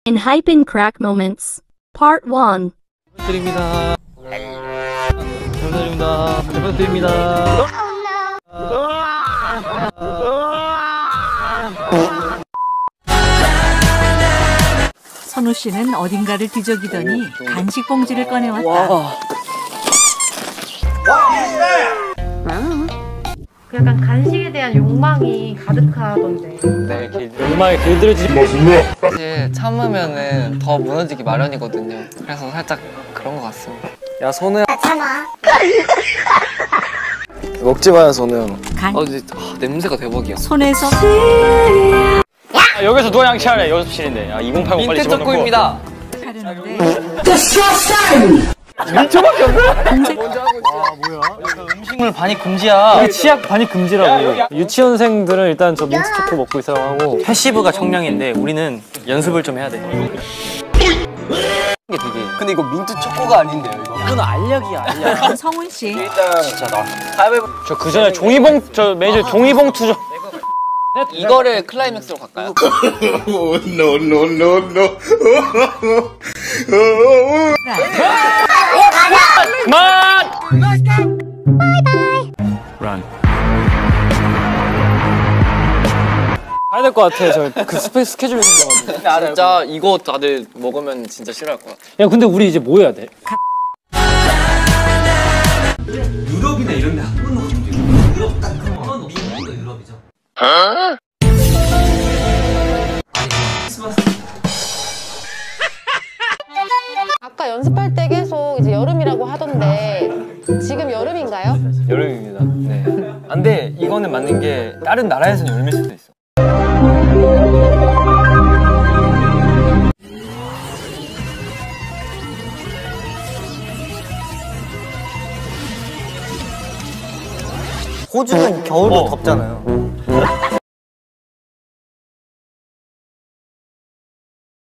In Hype and Crack Moments, Part 1. 드립니다. 감사드립니다. 잘 부탁드립니다. 선우 씨는 어딘가를 뒤적이더니 간식 봉지를 꺼내왔다. 약간 간식에 대한 욕망이 가득하던데. 네, 욕망에 길들여지지 마시네. 사실 참으면은 더 무너지기 마련이거든요. 그래서 살짝 그런 것 같습니다. 야, 선우야. 먹지 마요, 선우. 냄새가 대박이야. 손에서 여기서 누가 양치하래? 연습실인데. 야, 2080 빨리 민트 집어넣고. 초코입니다. 하려는데 민초밖에 없네? 동생 음식물 반입 금지야. 치약 반입 금지라고. 유치원생들은 일단 저 민트 초코 먹고 있으라고 하고 패시브가 청량인데 우리는 연습을 좀 해야 돼. 이게 되게 근데 이거 민트 초코가 아닌데요, 이거? 이건 알약이야, 알약. 성훈 씨 일단 진짜 나 가위바위보. 저 그 전에 저 매니저 종이봉투 좀. 이거를 클라이맥스로 갈까요? No, no, no, no. 그만! Run. 가야 될 것 같아. 저 그 스케줄이 생겨가지고. 진짜 이거 다들 먹으면 진짜 싫어할 것 같아. 야, 근데 우리 이제 뭐 해야 돼? 유럽이나 이런 데 한 번도 가본 적이 없어요. 유럽 딱 한 번. 미국도 유럽이죠. 아까 연습할 때 계속 이제 여름이라고 하던데 지금 여름인가요? 여름입니다. 네. 안 돼. 이거는 맞는 게 다른 나라에서는 여름일 수도 있어. 호주는 겨울도 덥잖아요.